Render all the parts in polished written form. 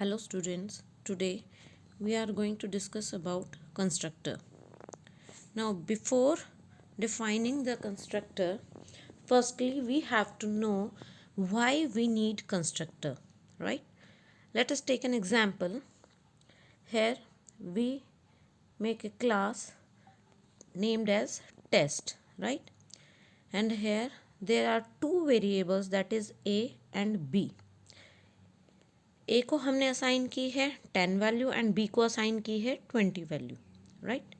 Hello students, today we are going to discuss about constructor. Now before defining the constructor, firstly we have to know why we need constructor, right? Let us take an example. Here we make a class named as test, right? And here there are two variables, that is a and b. ए को हमने assign की है 10 value and b को assign की है 20 value, right?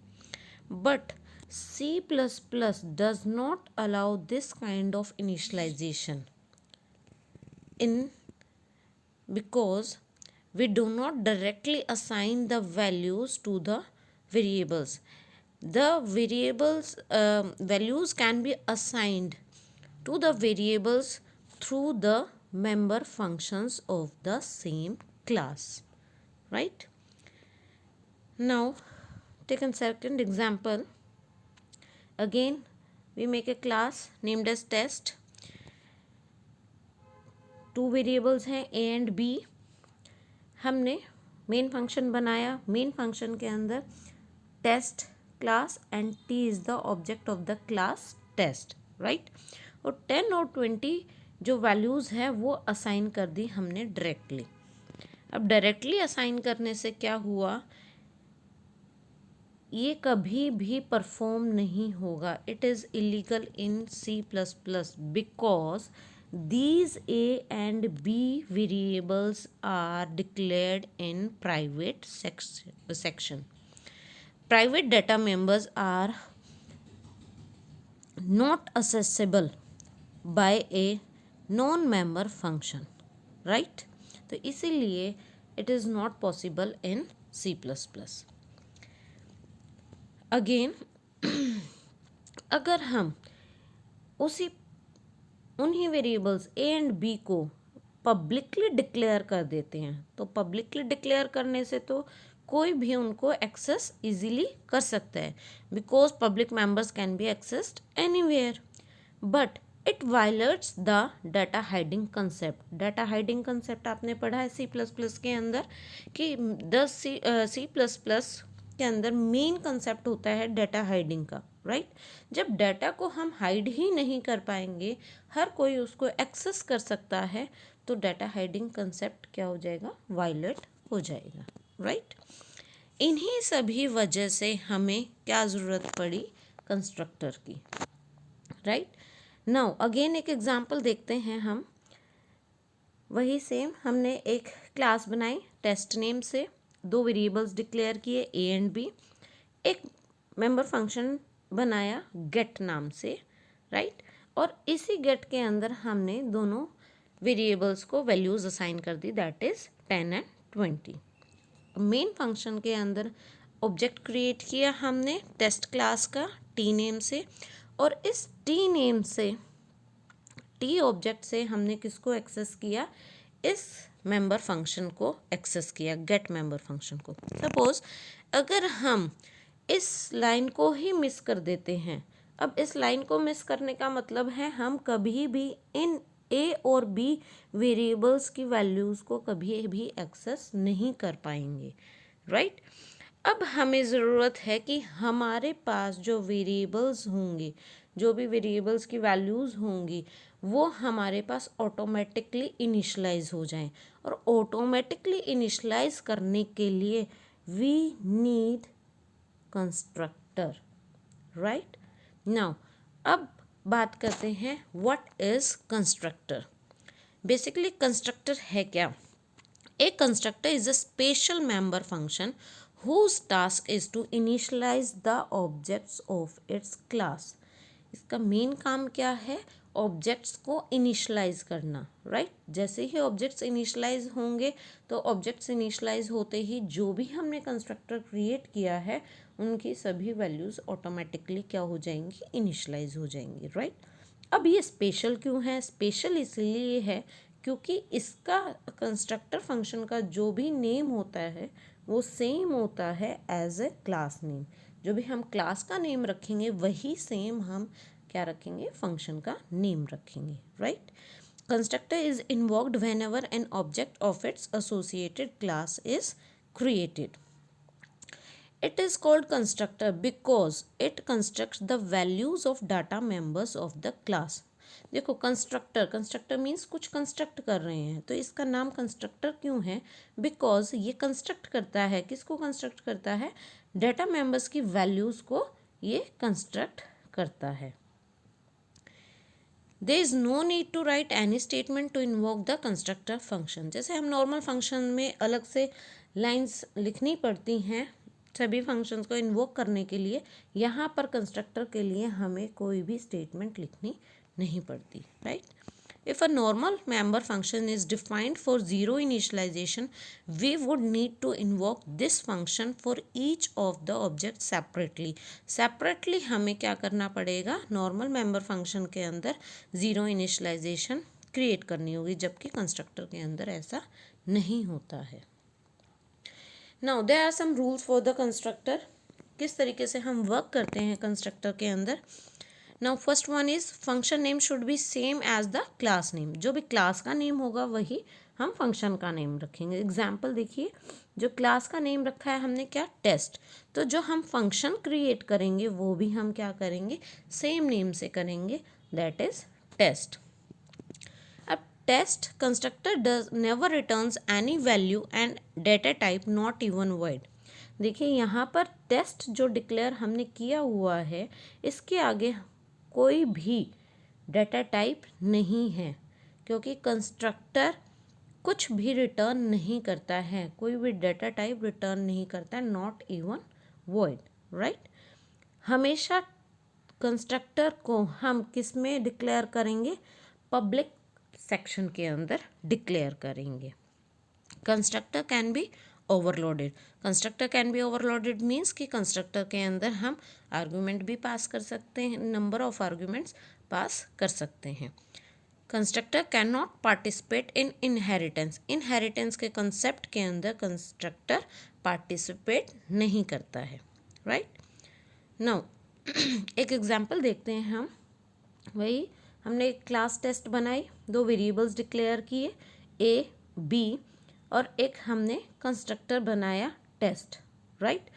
But C plus plus does not allow this kind of initialization in because we do not directly assign the values to the variables. The variables values can be assigned to the variables through the member functions of the same class, right? Now take a second example. Again we make a class named as test. Two variables हैं a and b. हमने main function बनाया. Main function के अंदर test class and t is the object of the class test, right? और 10 और 20 जो values है वो असाइन कर दी हमने डायरेक्टली. अब डायरेक्टली असाइन करने से क्या हुआ, ये कभी भी परफॉर्म नहीं होगा. It is illegal in C++ because these a and b variables are declared in private section. Private data members are not accessible by a non-member function, right? तो इसीलिए it is not possible in C++. Again अगर हम उन्हीं variables A and b को publicly declare कर देते हैं, तो पब्लिकली डिक्लेयर करने से तो कोई भी उनको एक्सेस इजीली कर सकता है, because public members can be accessed anywhere. But it violets the data hiding concept. Data hiding concept आपने पढ़ा है C++ के अंदर कि C++ के अंदर मेन कंसेप्ट होता है डाटा हाइडिंग का, राइट? जब डाटा को हम हाइड ही नहीं कर पाएंगे, हर कोई उसको एक्सेस कर सकता है, तो डाटा हाइडिंग कंसेप्ट क्या हो जाएगा, वायलेट हो जाएगा, राइट? इन्हीं सभी वजह से हमें क्या ज़रूरत पड़ी, कंस्ट्रक्टर की, राइट? नाउ अगेन एक एग्जांपल देखते हैं हम. वही सेम हमने एक क्लास बनाई टेस्ट नेम से, दो वेरिएबल्स डिक्लेयर किए ए एंड बी, एक मेंबर फंक्शन बनाया गेट नाम से, राइट? और इसी गेट के अंदर हमने दोनों वेरिएबल्स को वैल्यूज़ असाइन कर दी, that is 10 and 20. Main function के अंदर ऑब्जेक्ट क्रिएट किया हमने टेस्ट क्लास का टी नेम से, और इस टी नेम से टी ऑब्जेक्ट से हमने किसको एक्सेस किया, इस मेंबर फंक्शन को एक्सेस किया, गेट मेंबर फंक्शन को. सपोज अगर हम इस लाइन को ही मिस कर देते हैं, अब इस लाइन को मिस करने का मतलब है हम कभी भी इन ए और बी वेरिएबल्स की वैल्यूज़ को कभी भी एक्सेस नहीं कर पाएंगे, राइट? अब हमें ज़रूरत है कि हमारे पास जो वेरिएबल्स होंगे, जो भी वेरिएबल्स की वैल्यूज़ होंगी, वो हमारे पास ऑटोमेटिकली इनिशलाइज हो जाएं. और ऑटोमेटिकली इनिशलाइज करने के लिए we need constructor, right? Now अब बात करते हैं what is constructor. Basically constructor है क्या? A constructor is a special member function whose task is to initialize the objects of its class. इसका मेन काम क्या है, ऑब्जेक्ट्स को इनिशलाइज करना, राइट? जैसे ही ऑब्जेक्ट्स इनिशलाइज होंगे, तो ऑब्जेक्ट्स इनिशलाइज होते ही जो भी हमने कंस्ट्रक्टर क्रिएट किया है उनकी सभी वैल्यूज़ ऑटोमेटिकली क्या हो जाएंगी, इनिशलाइज हो जाएंगी, राइट? अब ये स्पेशल क्यों है? स्पेशल इसलिए है क्योंकि इसका कंस्ट्रक्टर फंक्शन का जो भी नेम होता है वो सेम होता है एज ए क्लास नेम. जो भी हम क्लास का नेम रखेंगे वही सेम हम क्या रखेंगे, फंक्शन का नेम रखेंगे, right? constructor is invoked whenever an object of its associated class is created. It is called constructor because it constructs the values of data members of the class. देखो constructor means कुछ construct कर रहे हैं, तो इसका नाम constructor क्यों है? बिकॉज ये कंस्ट्रक्ट करता है, किसको कंस्ट्रक्ट करता है? डाटा मेंबर्स की वैल्यूज़ को ये कंस्ट्रक्ट करता है. There is no need to write any statement to invoke the constructor function. जैसे हम नॉर्मल फंक्शन में अलग से लाइंस लिखनी पड़ती हैं सभी फंक्शंस को इन्वोक करने के लिए, यहाँ पर कंस्ट्रक्टर के लिए हमें कोई भी स्टेटमेंट लिखनी नहीं पड़ती, right? If a normal member function is defined for zero initialization, we would need to invoke this function for each of the objects separately. Separately हमें क्या करना पड़ेगा? नॉर्मल मेंबर फंक्शन के अंदर ज़ीरो इनिशलाइजेशन क्रिएट करनी होगी, जबकि constructor के अंदर ऐसा नहीं होता है. Now there are some rules for the constructor. किस तरीके से हम वर्क करते हैं कंस्ट्रक्टर के अंदर. Now first one is function name should be same as the class name. जो भी क्लास का नेम होगा वही हम फंक्शन का नेम रखेंगे. एग्जाम्पल देखिए, जो क्लास का नेम रखा है हमने क्या? टेस्ट. तो जो हम फंक्शन क्रिएट करेंगे वो भी हम क्या करेंगे? सेम नेम से करेंगे, दैट इज टेस्ट. अब test constructor does never returns any value and data type not even void. देखिए यहाँ पर टेस्ट जो डिक्लेयर हमने किया हुआ है इसके आगे कोई भी डेटा टाइप नहीं है, क्योंकि कंस्ट्रक्टर कुछ भी रिटर्न नहीं करता है, कोई भी डेटा टाइप रिटर्न नहीं करता है, नॉट इवन वॉइड, राइट? हमेशा कंस्ट्रक्टर को हम किस में डिक्लेयर करेंगे? पब्लिक सेक्शन के अंदर डिक्लेयर करेंगे. Constructor can be overloaded. Constructor can be overloaded means कि कंस्ट्रक्टर के अंदर हम आर्गूमेंट भी पास कर सकते हैं, नंबर ऑफ आर्गूमेंट्स पास कर सकते हैं. Constructor can not participate in inheritance. Inheritance के कंसेप्ट के अंदर कंस्ट्रक्टर पार्टिसिपेट नहीं करता है, राइट? नाउ एक एग्जांपल देखते हैं हम. वही हमने एक क्लास टेस्ट बनाई, दो वेरिएबल्स डिक्लेयर किए ए बी, और एक हमने कंस्ट्रक्टर बनाया टेस्ट, राइट?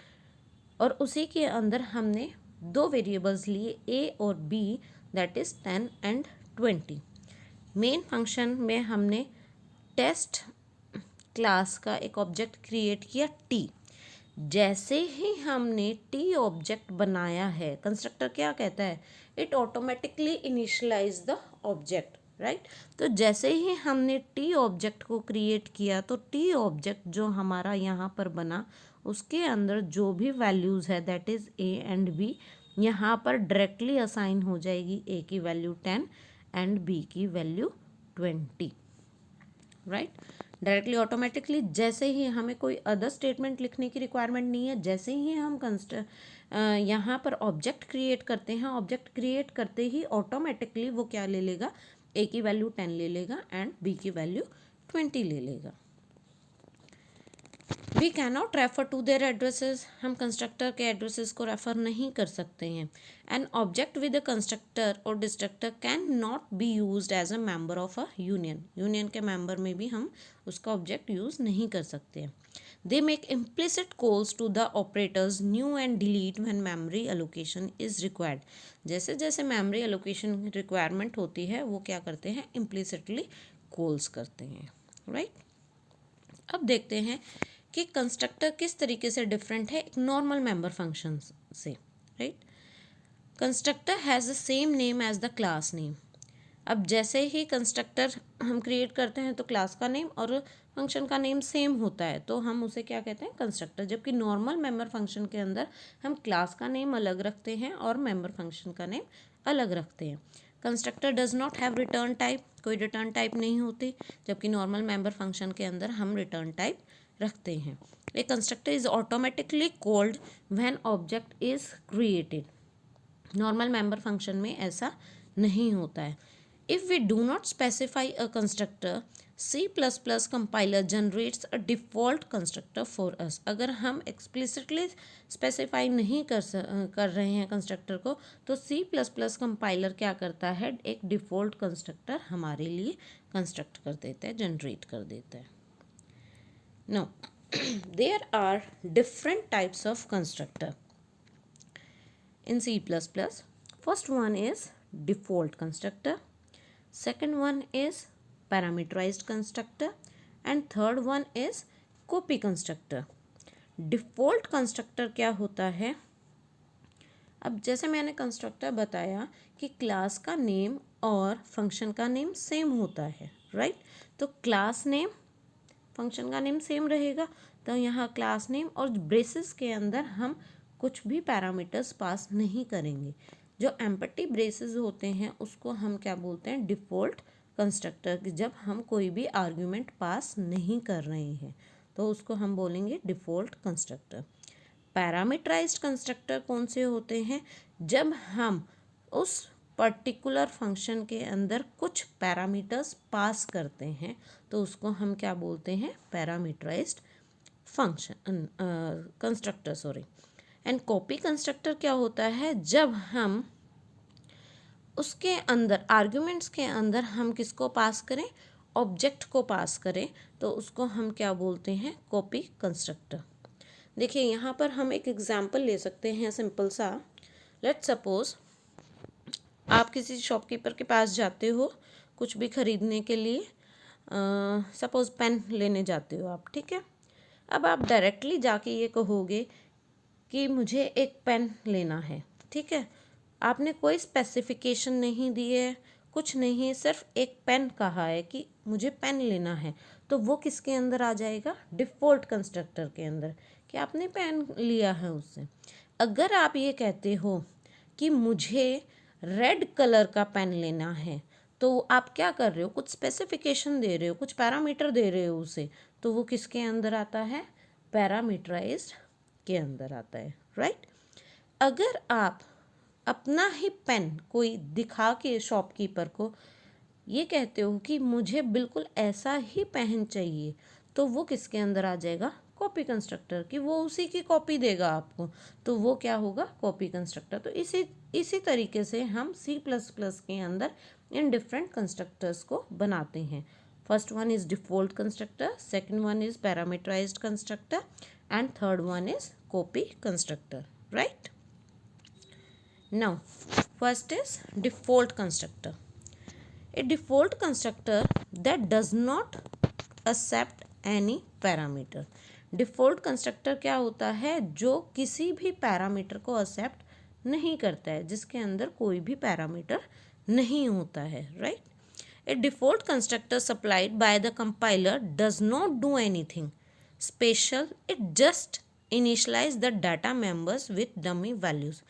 और उसी के अंदर हमने दो वेरिएबल्स लिए ए और b, that is 10 and 20. Main function में हमने टेस्ट क्लास का एक ऑब्जेक्ट क्रिएट किया टी. जैसे ही हमने टी ऑब्जेक्ट बनाया है, कंस्ट्रक्टर क्या कहता है? It automatically initialize the object, right? तो जैसे ही हमने टी ऑब्जेक्ट को क्रिएट किया तो टी ऑब्जेक्ट जो हमारा यहाँ पर बना उसके अंदर जो भी वैल्यूज़ है that is a and b, यहाँ पर डायरेक्टली असाइन हो जाएगी. ए की वैल्यू 10 एंड बी की वैल्यू 20, राइट? डायरेक्टली ऑटोमेटिकली, जैसे ही हमें कोई अदर स्टेटमेंट लिखने की रिक्वायरमेंट नहीं है. जैसे ही हम यहाँ पर ऑब्जेक्ट क्रिएट करते हैं, ऑब्जेक्ट क्रिएट करते ही ऑटोमेटिकली वो क्या ले लेगा? ए की वैल्यू 10 ले लेगा एंड बी की वैल्यू 20 ले लेगा. We can not refer to their addresses. हम कंस्ट्रक्टर के एड्रेसेस को रेफर नहीं कर सकते हैं. An object with a constructor और destructor can not be used as a member of a union. Union के मेंबर में भी हम उसका ऑब्जेक्ट यूज़ नहीं कर सकते हैं. They make implicit calls to the operators new and delete when memory allocation is required. जैसे जैसे memory allocation requirement होती है वो क्या करते हैं? implicitly calls करते हैं, right? अब देखते हैं कि कंस्ट्रक्टर किस तरीके से डिफरेंट है एक नॉर्मल मेंबर फंक्शन से, right? Constructor has the same name as the class name. अब जैसे ही कंस्ट्रक्टर हम क्रिएट करते हैं तो क्लास का नेम और फंक्शन का नेम सेम होता है, तो हम उसे क्या कहते हैं? कंस्ट्रक्टर. जबकि नॉर्मल मेंबर फंक्शन के अंदर हम क्लास का नेम अलग रखते हैं और मेंबर फंक्शन का नेम अलग रखते हैं. Constructor does not have return type. कोई रिटर्न टाइप नहीं होती, जबकि नॉर्मल मेंबर फंक्शन के अंदर हम रिटर्न टाइप रखते हैं. A constructor is automatically called when object is created. Normal member function में ऐसा नहीं होता है. If we do not specify a constructor, C++ compiler generates a default constructor for us. अगर हम एक्सप्लिसिटली स्पेसिफाई नहीं कर रहे हैं कंस्ट्रक्टर को, तो C++ कंपाइलर क्या करता है, एक डिफ़ॉल्ट कंस्ट्रक्टर हमारे लिए कंस्ट्रक्ट कर देता है, जनरेट कर देता है। Now there are different types of constructor in C++. First one is default constructor, second one is parameterized constructor, and third one is copy constructor. Default constructor क्या होता है? अब जैसे मैंने कंस्ट्रक्टर बताया कि क्लास का नेम और फंक्शन का नेम सेम होता है, राइट? तो क्लास नेम फंक्शन का नेम सेम रहेगा, तो यहाँ क्लास नेम और ब्रेसेस के अंदर हम कुछ भी पैरामीटर्स पास नहीं करेंगे। जो एम्पटी ब्रेसेस होते हैं उसको हम क्या बोलते हैं, डिफ़ॉल्ट कंस्ट्रक्टर। जब हम कोई भी आर्ग्यूमेंट पास नहीं कर रहे हैं तो उसको हम बोलेंगे डिफ़ॉल्ट कंस्ट्रक्टर। पैरामीटराइज्ड कंस्ट्रक्टर कौन से होते हैं? जब हम उस पर्टिकुलर फंक्शन के अंदर कुछ पैरामीटर्स पास करते हैं तो उसको हम क्या बोलते हैं, parameterized function constructor, sorry. And copy constructor क्या होता है? जब हम उसके अंदर आर्ग्यूमेंट्स के अंदर हम किसको पास करें, ऑब्जेक्ट को पास करें, तो उसको हम क्या बोलते हैं, कॉपी कंस्ट्रक्टर। देखिए यहाँ पर हम एक एग्जांपल ले सकते हैं सिंपल सा। लेट्स सपोज आप किसी शॉपकीपर के पास जाते हो कुछ भी खरीदने के लिए, सपोज पेन लेने जाते हो आप, ठीक है। अब आप डायरेक्टली जाके ये कहोगे कि मुझे एक पेन लेना है, ठीक है। आपने कोई स्पेसिफिकेशन नहीं दी है, कुछ नहीं, सिर्फ एक पेन कहा है कि मुझे पेन लेना है, तो वो किसके अंदर आ जाएगा, डिफ़ॉल्ट कंस्ट्रक्टर के अंदर, कि आपने पेन लिया है उससे। अगर आप ये कहते हो कि मुझे रेड कलर का पेन लेना है, तो आप क्या कर रहे हो, कुछ स्पेसिफिकेशन दे रहे हो, कुछ पैरामीटर दे रहे हो उसे, तो वो किसके अंदर आता है, पैरामीटराइज्ड के अंदर आता है, राइट। अगर आप अपना ही पेन कोई दिखा के शॉपकीपर को ये कहते हो कि मुझे बिल्कुल ऐसा ही पेन चाहिए, तो वो किसके अंदर आ जाएगा, कॉपी कंस्ट्रक्टर की, वो उसी की कॉपी देगा आपको, तो वो क्या होगा, कॉपी कंस्ट्रक्टर। तो इसी तरीके से हम C++ के अंदर इन डिफरेंट कंस्ट्रक्टर्स को बनाते हैं। First one is default constructor, second one is parameterized constructor, and third one is copy constructor, right. Now, first is default constructor. A default constructor that does not accept any parameter. Default constructor क्या होता है, जो किसी भी parameter को accept नहीं करता है, जिसके अंदर कोई भी पैरामीटर नहीं होता है, right. A default constructor supplied by the compiler does not do anything special. It just initialize the data members with dummy values.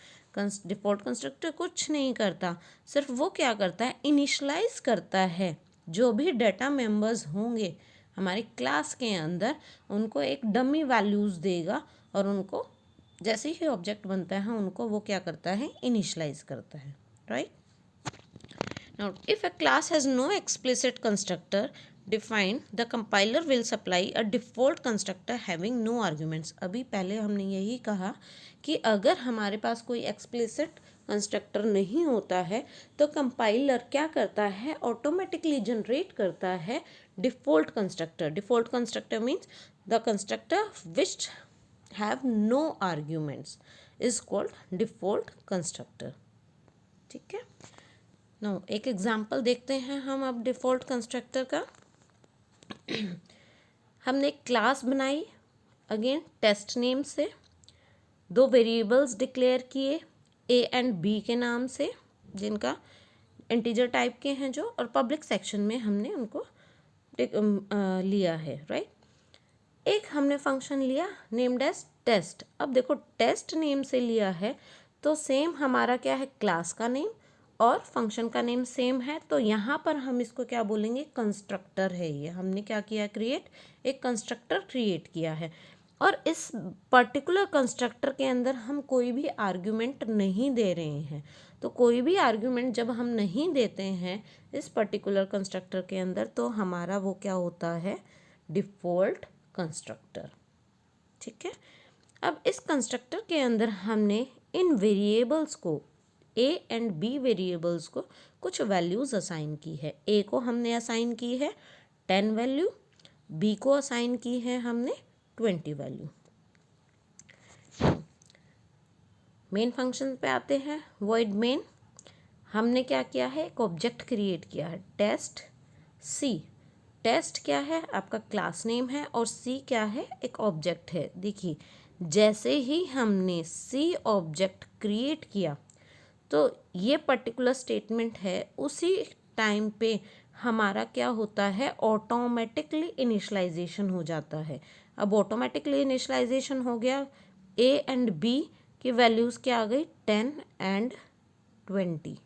Default constructor कुछ नहीं करता, सिर्फ वो क्या करता है, इनिशलाइज करता है जो भी डाटा मेंबर्स होंगे हमारी क्लास के अंदर, उनको एक डमी वैल्यूज़ देगा, और उनको जैसे ही ऑब्जेक्ट बनता है उनको वो क्या करता है, इनिशलाइज करता है, right. Now if a class has no explicit constructor defined, the compiler will supply a default constructor having no arguments. अभी पहले हमने यही कहा कि अगर हमारे पास कोई एक्सप्लिसिट कंस्ट्रक्टर नहीं होता है तो कंपाइलर क्या करता है, ऑटोमेटिकली जनरेट करता है default constructor. Default constructor means the constructor which have no arguments is called default constructor, ठीक है। नो एक एग्जाम्पल देखते हैं हम अब डिफ़ॉल्ट कंस्ट्रक्टर का। हमने एक क्लास बनाई, अगेन टेस्ट नेम से, दो वेरिएबल्स डिक्लेयर किए ए एंड बी के नाम से, जिनका इंटीजर टाइप के हैं जो, और पब्लिक सेक्शन में हमने उनको लिया है, राइट। एक हमने फंक्शन लिया नेम्ड एज टेस्ट। अब देखो टेस्ट नेम से लिया है तो सेम हमारा क्या है, क्लास का नेम और फंक्शन का नेम सेम है, तो यहाँ पर हम इसको क्या बोलेंगे, कंस्ट्रक्टर है ये। हमने क्या किया, क्रिएट, एक कंस्ट्रक्टर क्रिएट किया है, और इस पर्टिकुलर कंस्ट्रक्टर के अंदर हम कोई भी आर्ग्यूमेंट नहीं दे रहे हैं, तो कोई भी आर्ग्यूमेंट जब हम नहीं देते हैं इस पर्टिकुलर कंस्ट्रक्टर के अंदर, तो हमारा वो क्या होता है, डिफ़ॉल्ट कंस्ट्रक्टर। ठीक है, अब इस कंस्ट्रक्टर के अंदर हमने इन वेरिएबल्स को, ए एंड बी वेरिएबल्स को कुछ वैल्यूज़ असाइन की है। ए को हमने असाइन की है 10 वैल्यू, बी को असाइन की है हमने 20 वैल्यू। मेन फंक्शन पे आते हैं। वॉइड मेन, हमने क्या किया है, एक ऑब्जेक्ट क्रिएट किया है टेस्ट सी। टेस्ट क्या है, आपका क्लास नेम है, और सी क्या है, एक ऑब्जेक्ट है। देखिए जैसे ही हमने सी ऑब्जेक्ट क्रिएट किया तो ये पर्टिकुलर स्टेटमेंट है, उसी टाइम पे हमारा क्या होता है, ऑटोमेटिकली इनिशलाइजेशन हो जाता है। अब ऑटोमेटिकली इनिशलाइजेशन हो गया, ए एंड बी की वैल्यूज़ क्या आ गई, 10 एंड 20।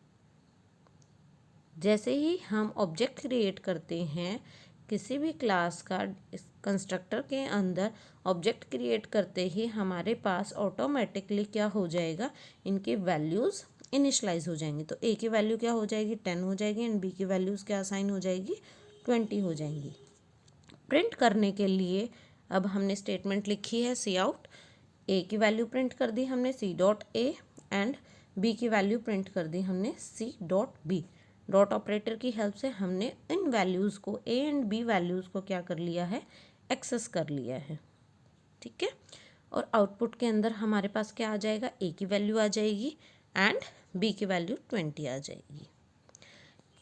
जैसे ही हम ऑब्जेक्ट क्रिएट करते हैं किसी भी क्लास का, इस कंस्ट्रक्टर के अंदर ऑब्जेक्ट क्रिएट करते ही हमारे पास ऑटोमेटिकली क्या हो जाएगा, इनकी वैल्यूज़ इनिशलाइज हो जाएंगी। तो ए की वैल्यू क्या हो जाएगी, 10 हो जाएगी, एंड बी की वैल्यूज़ क्या असाइन हो जाएगी, 20 हो जाएंगी। प्रिंट करने के लिए अब हमने स्टेटमेंट लिखी है सी आउट। ए की वैल्यू प्रिंट कर दी हमने c dot a, and B की वैल्यू प्रिंट कर दी हमने c dot b. Dot operator की हेल्प से हमने इन वैल्यूज़ को, ए एंड बी वैल्यूज़ को क्या कर लिया है, एक्सेस कर लिया है। ठीक है, और आउटपुट के अंदर हमारे पास क्या आ जाएगा, ए की वैल्यू आ जाएगी एंड बी की वैल्यू 20 आ जाएगी।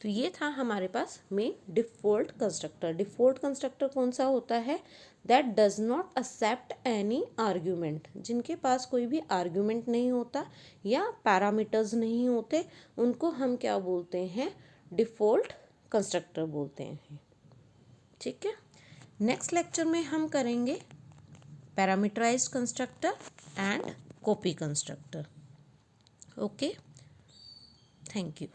तो ये था हमारे पास main default constructor. Default constructor कौन सा होता है, that does not accept any argument, जिनके पास कोई भी आर्ग्यूमेंट नहीं होता या पैरामीटर्स नहीं होते, उनको हम क्या बोलते हैं, डिफ़ॉल्ट कंस्ट्रक्टर बोलते हैं। ठीक है, नेक्स्ट लेक्चर में हम करेंगे parameterized constructor and copy constructor. Okay, thank you.